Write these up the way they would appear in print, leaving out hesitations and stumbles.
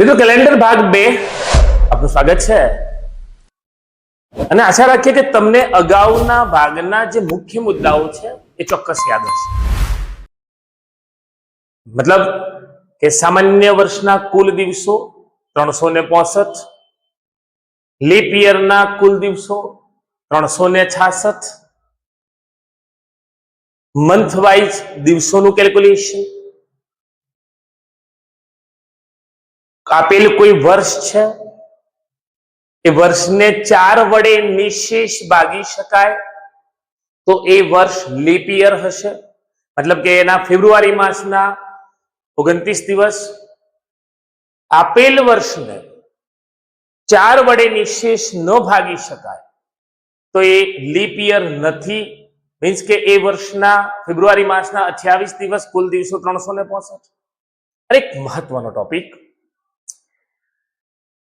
મિત્રો કેલેન્ડર ભાગ 2 આપનું સ્વાગત છે અને આશા રાખીએ કે તમને અગાઉના ભાગના જે મુખ્ય મુદ્દાઓ છે એ ચોક્કસ યાદ હશે। મતલબ કે સામાન્ય વર્ષના કુલ દિવસો 365, લીપ યરના કુલ દિવસો 366, મંથ વાઇઝ દિવસોનું કેલ્ક્યુલેશન, આપેલ કોઈ વર્ષ છે એ વર્ષને 4 વડે નિશેષ ભાગી શકાય તો એ વર્ષ લીપ યર હશે। મતલબ કે એના ફેબ્રુઆરી માસના 29 દિવસ। આપેલ વર્ષને 4 વડે નિશેષ ન ભાગી શકાય તો એ લીપ યર નથી। મીન્સ કે એ વર્ષના ફેબ્રુઆરી માસના 28 દિવસ, કુલ દિવસો 365। એક મહત્વનો ટોપિક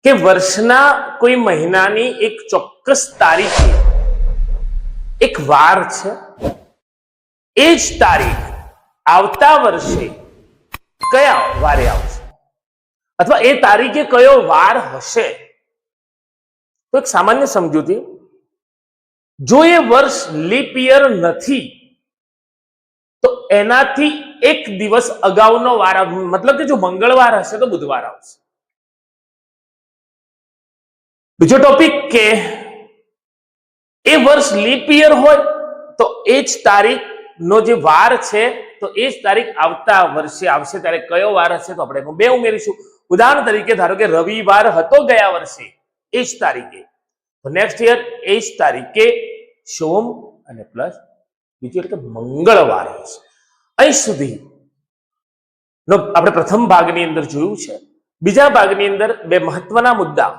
કે વર્ષના કોઈ મહિનાની એક ચોક્કસ તારીખે એક વાર છે, એ જ તારીખ આવતા વર્ષે કયા વારે આવશે અથવા એ તારીખે કયો વાર હશે। તો એક સામાન્ય સમજૂતી, જો એ વર્ષ લીપ યર નથી તો એનાથી એક દિવસ અગાઉનો વાર, મતલબ કે જો મંગળવાર હશે તો બુધવાર આવશે। બીજો ટોપિક કે એ વર્ષ લીપ યર હોય તો એ જ તારીખનો જે વાર છે તો એ જ તારીખ આવતા વર્ષે આવશે ત્યારે કયો વાર હશે તો આપણે 2 ઉમેરીશું। ઉદાહરણ તરીકે ધારો કે રવિવાર હતો ગયા વર્ષે એ જ તારીખે, તો નેક્સ્ટ યર એ જ તારીખે સોમ અને પ્લસ બીજું એટલે કે મંગળવાર હશે। અહીં સુધી આપણે પ્રથમ ભાગની અંદર જોયું છે। બીજા ભાગની અંદર 2 મહત્વના મુદ્દા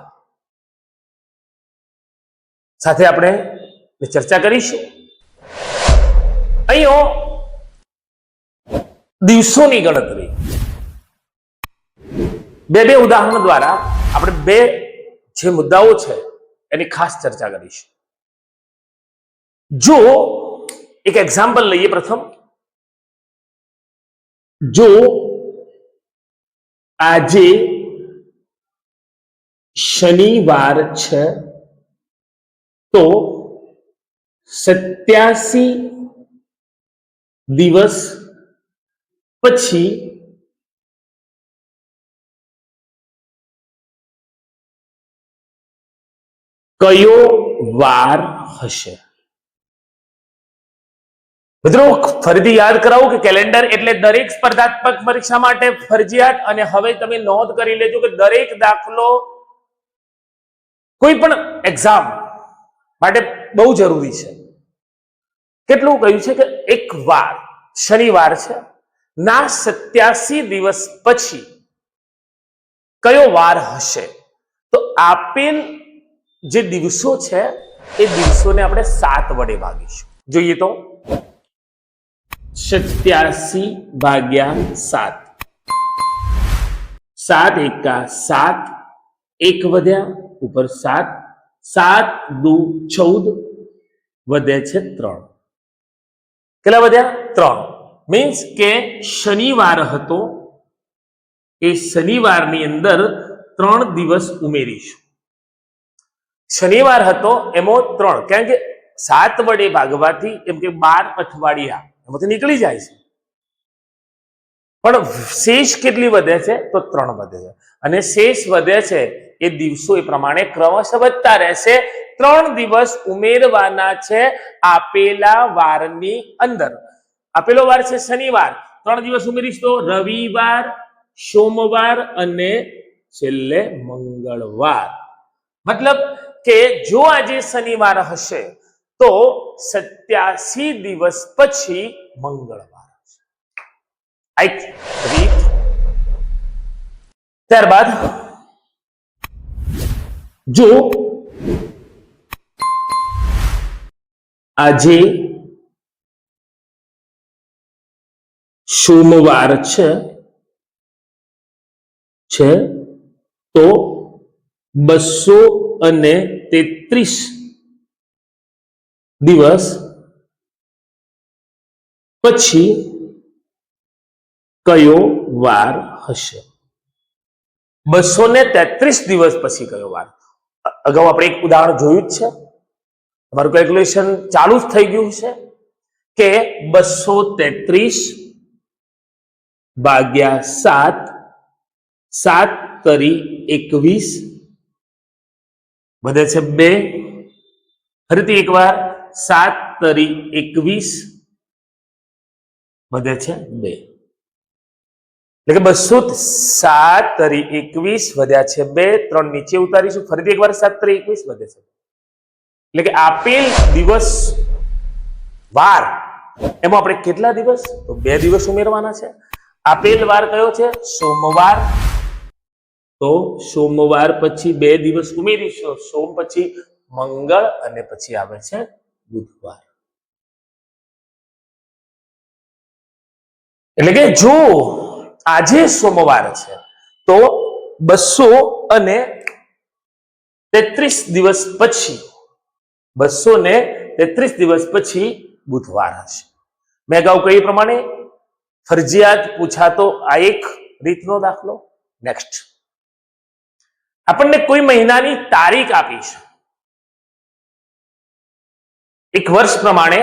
સાથે આપણે ચર્ચા કરીશું। અહીં દિવસોની ગણતરી 2 ઉદાહરણ દ્વારા આપણે 2 જે મુદ્દાઓ છે એની ખાસ ચર્ચા કરીશું। જો એક એક્ઝામ્પલ લઈએ, પ્રથમ જો આજે શનિવાર છે તો 87 દિવસ પછી કયો વાર હશે। મિત્રો ફરીથી યાદ કરાવું કે કેલેન્ડર એટલે દરેક સ્પર્ધાત્મક પરીક્ષા માટે ફરજિયાત, અને હવે તમે નોંધ કરી લેજો કે દરેક દાખલો કોઈ પણ એક્ઝામ માટે બહુ જરૂરી છે। કેટલું કહ્યું છે કે એક વાર શનિવાર છે ના 87 દિવસ પછી કયો વાર હશે, તો આપેલ જે દિવસો છે એ દિવસોને આપણે 7 વડે ભાગીશું। જોઈએ તો 87 ભાગ્યા 7, 7 એકા 7, 1 વધ્યા ઉપર 7, 7 દુ 14 વધે છે 3, કેટલા વધ્યા 3। મીન્સ કે શનિવાર હતો એ શનિવારની અંદર 3 દિવસ ઉમેરીશું। શનિવાર હતો એમાં 3, કારણ કે 7 વડે ભાગવાથી એમ કે 12 અઠવાડિયા એમાંથી નીકળી જાય છે, પણ શેષ કેટલી વધે છે તો 3 વધે છે, અને શેષ વધે છે એ દિવસો એ પ્રમાણે ક્રમશઃ વધતા રહેશે। 3 દિવસ ઉમેરવાના છે આપેલા વારની અંદર। આપેલો વાર છે શનિવાર, 3 દિવસ ઉમેરીશ તો રવિવાર, સોમવાર અને છેલ્લે મંગળવાર। મતલબ કે જો આજે શનિવાર હશે તો 87 દિવસ પછી મંગળવાર હશે। ત્યારબાદ જો આજે સોમવાર છે તો 233 દિવસ પછી કયો વાર હશે। 233 દિવસ પછી કયો વાર? અગાઉ આપણે એક ઉદાહરણ જોયું જ છે, તમારું કેલ્ક્યુલેશન ચાલુ જ થઈ ગયું છે કે 233 ભાગ્યા 7, 7 તરી 21 વધે છે 2. ફરીથી એકવાર 7 તરી 21 વધે છે 2. એટલે કે 207 તરી 21 વધ્યા છે 2. 3 નીચે ઉતારીશું. ફરીથી એકવાર 7 તરી 21 વધે છે. એટલે કે આપેલ દિવસ વાર એમાં આપણે કેટલા દિવસ? તો 2 દિવસ ઉમેરવાના છે. આપેલ વાર કયો છે? સોમવાર. તો સોમવાર પછી 2 દિવસ ઉમેરીશું. સોમ પછી મંગળ અને પછી આવે છે બુધવાર. એટલે કે જો આજે સોમવાર છે તો 233 દિવસ પછી 233 દિવસ પછી બુધવાર હશે. મેં અગાઉ કહ્યું પ્રમાણે ફરજિયાત પૂછાતો આ એક રીતનો દાખલો. નેક્સ્ટ, આપણને કોઈ મહિનાની તારીખ આપી છે એક વર્ષ પ્રમાણે,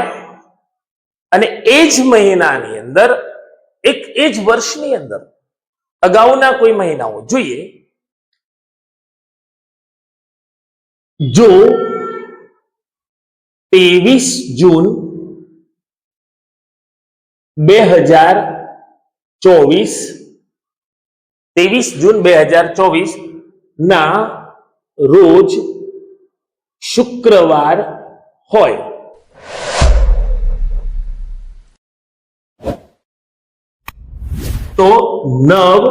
અને એ જ મહિનાની અંદર એ જ વર્ષની અંદર અગાઉના કોઈ મહિનાઓ જોઈએ. જો 23 જૂન 2024 ના રોજ શુક્રવાર હોય તો 9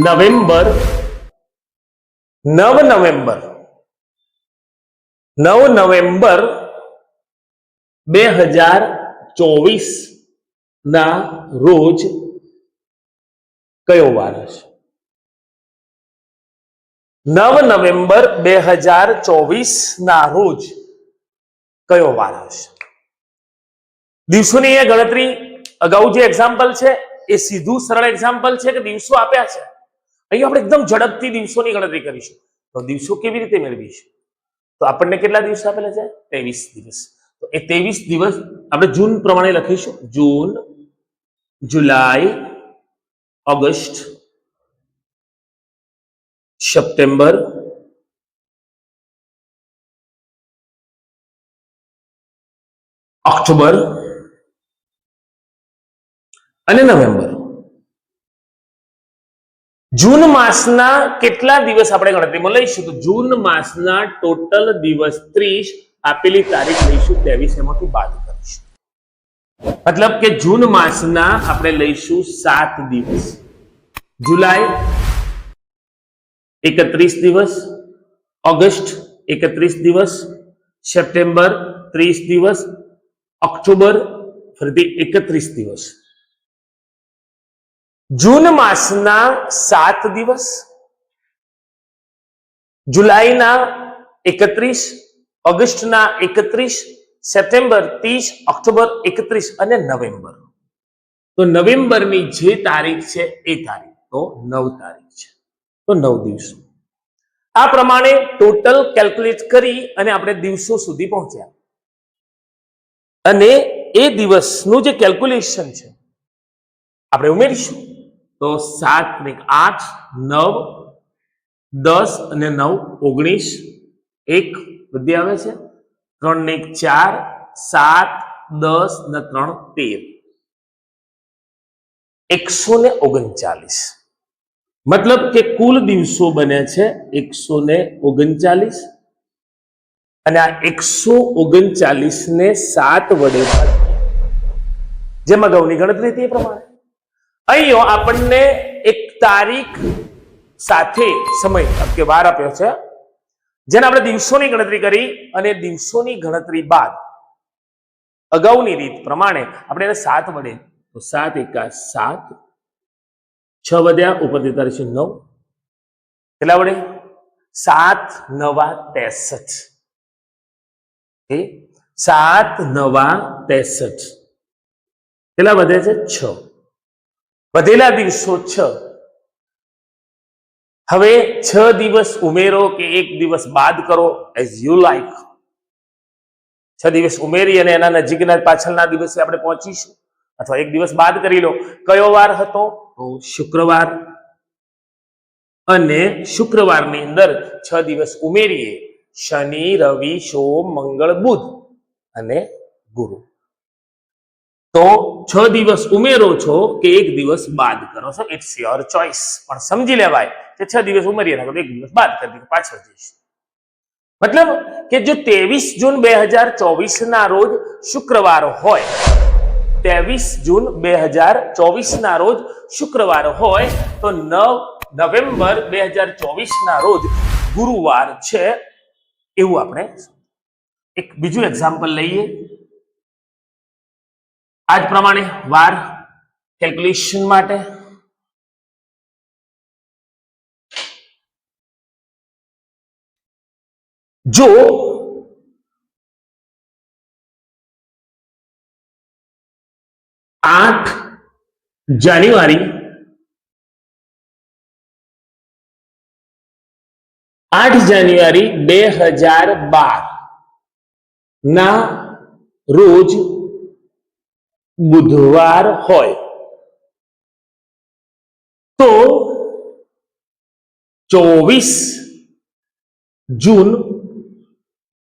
નવેમ્બર 2024 ના રોજ કયો વાર હશે? 9 નવેમ્બર 2024 ના રોજ કયો વાર હશે? દિવસોની ગણતરી અગાઉ જે એક્ઝામ્પલ છે એ સીધું સરળ એક્ઝામ્પલ છે કે દિવસો આપ્યા છે. અહીં આપણે એકદમ ઝડપથી દિવસોની ગણતરી કરીશું. તો દિવસો કેવી રીતે મેળવીશું? તો આપણને કેટલા દિવસ આપેલા છે? 23 દિવસ. તો એ 23 દિવસ આપણે જૂન પ્રમાણે લખીશું. જૂન, જુલાઈ, ઓગસ્ટ, સપ્ટેમ્બર, ઓક્ટોબર અને નવેમ્બર. જૂન માસના કેટલા દિવસ આપણે ગણતરીમાં લઈશું? તો જૂન માસના ટોટલ દિવસ 30, આપેલી તારીખ લઈશું 23, એમાંથી બાદ કરીશું. મતલબ કે જૂન માસના આપણે લઈશું 7 દિવસ, જુલાઈ 31 દિવસ, ઓગસ્ટ 31 દિવસ, સપ્ટેમ્બર 30 દિવસ, ઓક્ટોબર ફરીથી 31 દિવસ. જૂન માસના 7 દિવસ, જુલાઈના 31, ઓગસ્ટના 31, સપ્ટેમ્બર 30, ઓક્ટોબર 31 અને નવેમ્બર. તો નવેમ્બરની જે તારીખ છે એ તારીખ તો 9 તારીખ છે. તો 9 દિવસો. આ પ્રમાણે ટોટલ કેલ્ક્યુલેટ કરી અને આપણે દિવસો સુધી પહોંચ્યા. અને એ દિવસનું જે કેલ્ક્યુલેશન છે આપણે ઉમેરીશું. તો 7 ને 8, 9, 10 અને 9 19, 1 બધી આવે છે. 3 ને 1 4, 7, 10 ને 3 13, 139. મતલબ કે કુલ દિવસો બને છે 139, અને આ 139 ને 7 વડે જેમ અગાઉની ગણતરી તે પ્રમાણે અહીં આપણને એક તારીખ સાથે સમય કે વાર આપ્યો છે, જેને આપણે દિવસોની ગણતરી કરી, અને દિવસોની ગણતરી બાદ અગાઉની રીત પ્રમાણે આપણે એને 7 વડે, તો 7 એકા 7, 6 વધ્યા, ઉપરથી તારીખ 9, કેટલા વડે? 7 નવા 63. 7 નવા 63 કેટલા વધે છે? 6. વધેલા દિવસો 6, હવે 6 દિવસ ઉમેરો કે 1 દિવસ બાદ કરો એઝ યુ લાઈક. 6 દિવસ ઉમેરી અને એના નજીકના પાછળના દિવસે આપણે પહોંચીશું, અથવા 1 દિવસ બાદ કરી લો. કયો વાર હતો? તો શુક્રવાર. અને શુક્રવારની અંદર 6 દિવસ ઉમેરીએ, શનિ, રવિ, સોમ, મંગળ, બુધ અને ગુરુ. તો 6 દિવસ ઉમેરો છો કે 1 દિવસ બાદ કરો છો, ઇટ્સ યોર ચોઇસ. પણ સમજી લેવાય કે 6 દિવસ ઉમેરીએ ને 1 દિવસ બાદ કરી દઈએ, પાછળ જઈશું. મતલબ કે જો 23 જૂન 2024 ના રોજ શુક્રવાર હોય, 23 જૂન 2024 ના રોજ શુક્રવાર હોય, તો 9 નવેમ્બર 2024 ના રોજ ગુરુવાર છે, એવું આપણે એક બીજું એક્ઝામ્પલ લઈએ. આજ પ્રમાણે વાર કેલ્ક્યુલેશન માટે જો 8 જાન્યુઆરી 2012 ના રોજ બુધવાર હોય, તો 24 જૂન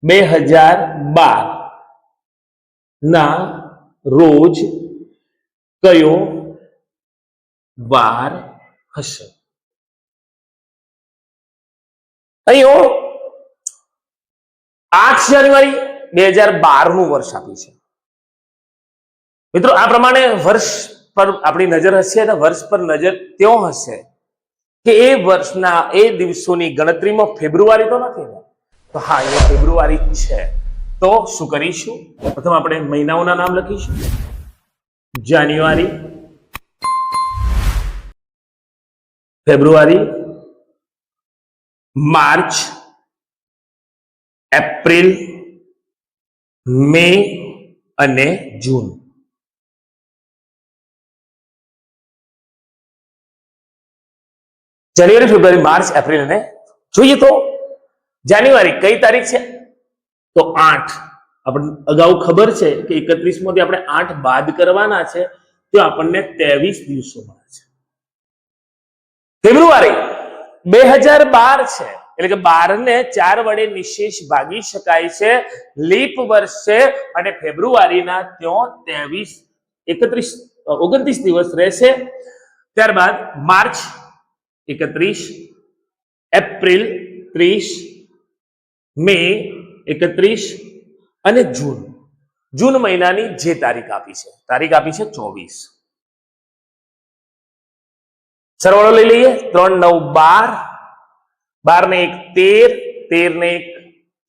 2012 ના રોજ કયો વાર હશે? અહીં 8 જાન્યુઆરી 2012 નું વર્ષ આપ્યું છે. મિત્રો, આ પ્રમાણે વર્ષ પર આપણી નજર હશે અને વર્ષ પર નજર ત્યાં હશે કે એ વર્ષના એ દિવસોની ગણતરીમાં ફેબ્રુઆરી તો નથી ને? તો હા, એ ફેબ્રુઆરી છે. તો શું કરીશું? પ્રથમ આપણે મહિનાઓના નામ લખીશું. જાન્યુઆરી, ફેબ્રુઆરી, માર્ચ, એપ્રિલ, મે અને જૂન. જાન્યુઆરી, ફેબ્રુઆરી, માર્ચ, એપ્રિલ અને જોઈએ તો જાન્યુઆરી કઈ તારીખ છે? તો 8. આપણને અગાઉ ખબર છે કે 31 માંથી આપણે 8 બાદ કરવાના છે, તો આપણને 23 દિવસો મળે છે. ફેબ્રુઆરી 2012 છે, એટલે કે 12 ને 4 વડે નિશેષ ભાગી શકાય છે, લીપ વર્ષ છે, અને ફેબ્રુઆરીના ત્યાં 29 દિવસ રહેશે. ત્યારબાદ માર્ચ 31, એપ્રિલ 30, મે 31 અને જૂન મહિનાની જે તારીખ આપી છે 24. સરવાળો લઈ લઈએ. 3 9 12, 12 ને 1 13, 13 ને 1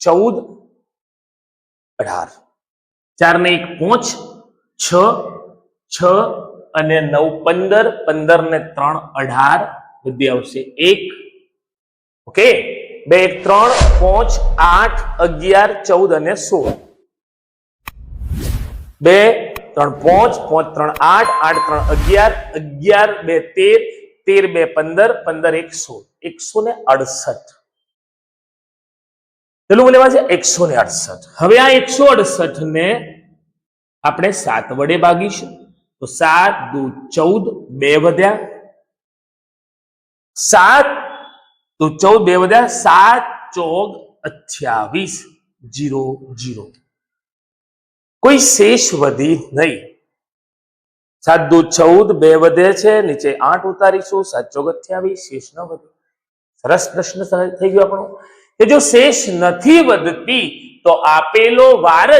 14, 18, 4 ને 1 5, 6 અને 9 15, 15 ને 3 18, બધી આવશે 1. ઓકે, 2 1 3 5 8 11 14 અને 16. 2 3 5 5 3 8 8 3 11 11 2 13 13 2 15 15 1 16, 168. પેલું લેવા છે 168. હવે આ 168 ને આપણે 7 વડે ભાગીશું, તો 7 દુ 14, 2 વધ્યા, 7 દુ 14, 2 વધ્યા, 7 ચોક 28, 0 0. કોઈ શેષ વધી નહીં. 7 દુ 14, 2 વધે છે, નીચે 8 ઉતારીશું, 7 ચોક 28, શેષ ન વધે. સરસ પ્રશ્ન થઈ ગયો આપણો કે જો શેષ નથી વધતી તો આપેલો વાર જ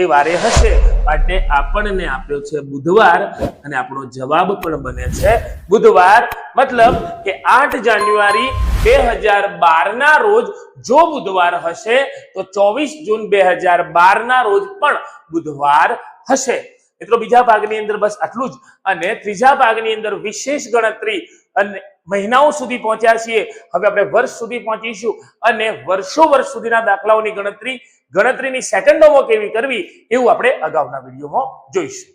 એ વારે હશે. માટે આપણને આપ્યો છે બુધવાર, અને આપણો જવાબ પણ બને છે બુધવાર. મતલબ કે 8 જાન્યુઆરી 2012 ના રોજ જો બુધવાર હશે, તો 24 જૂન 2012 ના રોજ પણ બુધવાર હશે. મિત્રો, બીજા ભાગની અંદર બસ આટલું જ, અને ત્રીજા ભાગની અંદર વિશેષ ગણતરી અને મહિનાઓ સુધી પહોંચ્યા છીએ. હવે આપણે વર્ષ સુધી પહોંચીશું, અને વર્ષ સુધીના દાખલાઓની ગણતરીની સેકન્ડોમાં કેવી કરવી એવું આપણે અગાઉના વિડીયોમાં જોઈશું.